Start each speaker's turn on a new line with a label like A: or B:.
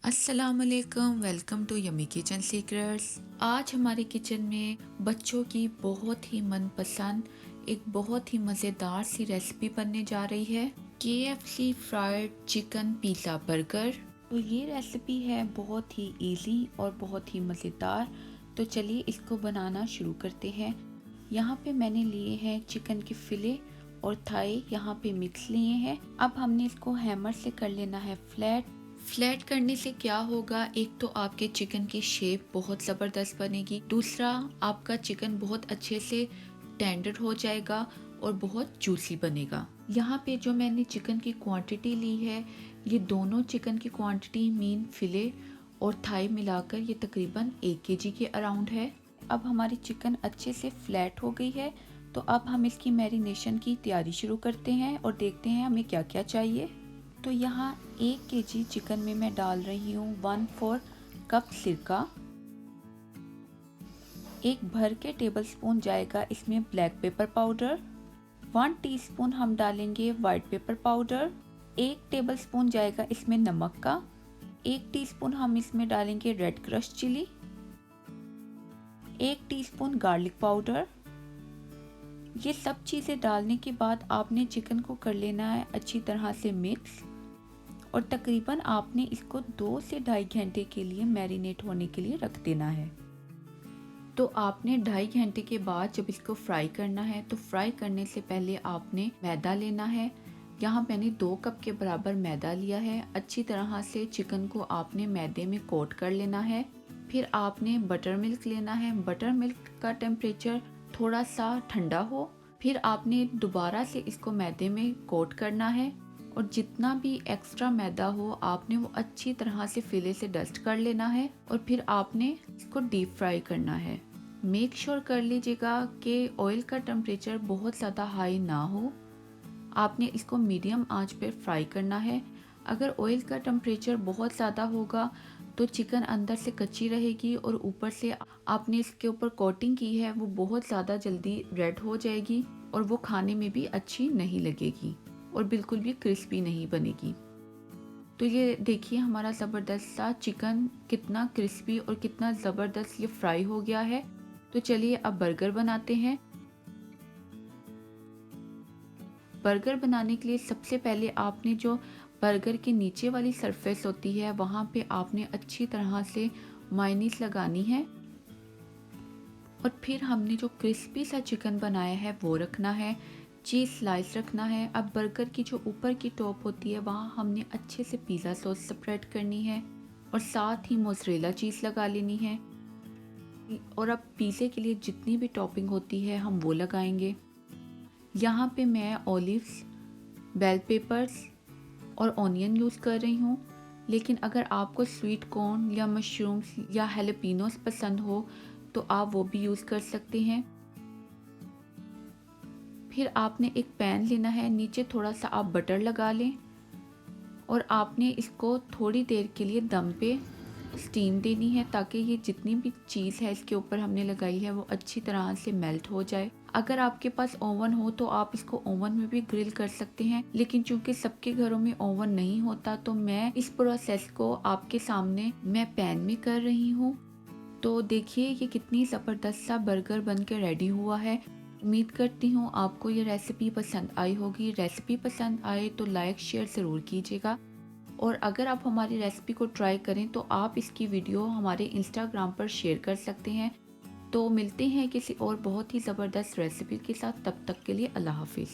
A: अस्सलामुअलैकुम, welcome to yummy kitchen secrets. आज हमारे किचन में बच्चों की बहुत ही मनपसंद एक बहुत ही मज़ेदार सी रेसिपी बनने जा रही है, KFC fried chicken pizza burger. तो ये रेसिपी है बहुत ही इजी और बहुत ही मज़ेदार। तो चलिए इसको बनाना शुरू करते हैं। यहाँ पे मैंने लिए हैं चिकन के फिले और थाई, यहाँ पे मिक्स लिए हैं। अब हमने इसको हैमर से कर लेना है फ्लैट करने से क्या होगा, एक तो आपके चिकन की शेप बहुत ज़बरदस्त बनेगी, दूसरा आपका चिकन बहुत अच्छे से टेंडर हो जाएगा और बहुत जूसी बनेगा। यहाँ पे जो मैंने चिकन की क्वांटिटी ली है, ये दोनों चिकन की क्वांटिटी मीन फिले और थाई मिलाकर ये तकरीबन 1 kg के अराउंड है। अब हमारी चिकन अच्छे से फ्लैट हो गई है, तो अब हम इसकी मैरिनेशन की तैयारी शुरू करते हैं और देखते हैं हमें क्या क्या चाहिए। तो यहाँ 1 kg चिकन में मैं डाल रही हूँ 1/4 कप सिरका, 1 भर के टेबलस्पून जाएगा इसमें ब्लैक पेपर पाउडर, 1 टीस्पून हम डालेंगे वाइट पेपर पाउडर, 1 टेबलस्पून जाएगा इसमें नमक का, 1 टीस्पून हम इसमें डालेंगे red crush chilli, 1 teaspoon garlic powder. ये सब चीज़ें डालने के बाद आपने चिकन को कर लेना है अच्छी तरह से मिक्स और तकरीबन आपने इसको 2 से 2.5 घंटे के लिए मैरिनेट होने के लिए रख देना है। तो आपने 2.5 घंटे के बाद जब इसको फ्राई करना है, तो फ्राई करने से पहले आपने मैदा लेना है। यहाँ मैंने 2 कप के बराबर मैदा लिया है। अच्छी तरह से चिकन को आपने मैदे में कोट कर लेना है। फिर आपने बटर मिल्क लेना है। बटर मिल्क का टेम्परेचर थोड़ा सा ठंडा हो, फिर आपने दोबारा से इसको मैदे में कोट करना है और जितना भी एक्स्ट्रा मैदा हो आपने वो अच्छी तरह से फिले से डस्ट कर लेना है और फिर आपने इसको डीप फ्राई करना है। मेक श्योर कर लीजिएगा कि ऑयल का टेम्परेचर बहुत ज़्यादा हाई ना हो। आपने इसको मीडियम आंच पर फ्राई करना है। अगर ऑयल का टेम्परेचर बहुत ज़्यादा होगा तो चिकन अंदर से कच्ची रहेगी और ऊपर से आपने इसके ऊपर कोटिंग की है वो बहुत ज़्यादा जल्दी रेड हो जाएगी और वो खाने में भी अच्छी नहीं लगेगी और बिल्कुल भी क्रिस्पी नहीं बनेगी। तो ये देखिए हमारा ज़बरदस्त सा चिकन कितना क्रिस्पी और कितना ज़बरदस्त ये फ्राई हो गया है। तो चलिए अब बर्गर बनाते हैं। बर्गर बनाने के लिए सबसे पहले आपने जो बर्गर के नीचे वाली सरफेस होती है वहाँ पे आपने अच्छी तरह से मायोनीज लगानी है और फिर हमने जो क्रिस्पी सा चिकन बनाया है वो रखना है, चीज़ स्लाइस रखना है। अब बर्गर की जो ऊपर की टॉप होती है वहाँ हमने अच्छे से पिज़्ज़ा सॉस स्प्रेड करनी है और साथ ही मोज़रेला चीज़ लगा लेनी है। और अब पिज़्ज़े के लिए जितनी भी टॉपिंग होती है हम वो लगाएंगे। यहाँ पे मैं ऑलिव्स, बेल पेपर्स और ऑनियन यूज़ कर रही हूँ, लेकिन अगर आपको स्वीट कॉर्न या मशरूम्स या हैलोपिनोस पसंद हो तो आप वो भी यूज़ कर सकते हैं। फिर आपने एक पैन लेना है, नीचे थोड़ा सा आप बटर लगा लें और आपने इसको थोड़ी देर के लिए दम पे स्टीम देनी है ताकि ये जितनी भी चीज़ है इसके ऊपर हमने लगाई है वो अच्छी तरह से मेल्ट हो जाए। अगर आपके पास ओवन हो तो आप इसको ओवन में भी ग्रिल कर सकते हैं, लेकिन चूंकि सबके घरों में ओवन नहीं होता तो मैं इस प्रोसेस को आपके सामने मैं पैन में कर रही हूँ। तो देखिए ये कितनी ज़बरदस्त सा बर्गर बन के रेडी हुआ है। उम्मीद करती हूँ आपको ये रेसिपी पसंद आई होगी। रेसिपी पसंद आए तो लाइक शेयर ज़रूर कीजिएगा और अगर आप हमारी रेसिपी को ट्राई करें तो आप इसकी वीडियो हमारे इंस्टाग्राम पर शेयर कर सकते हैं। तो मिलते हैं किसी और बहुत ही ज़बरदस्त रेसिपी के साथ, तब तक के लिए अल्लाह हाफिज़।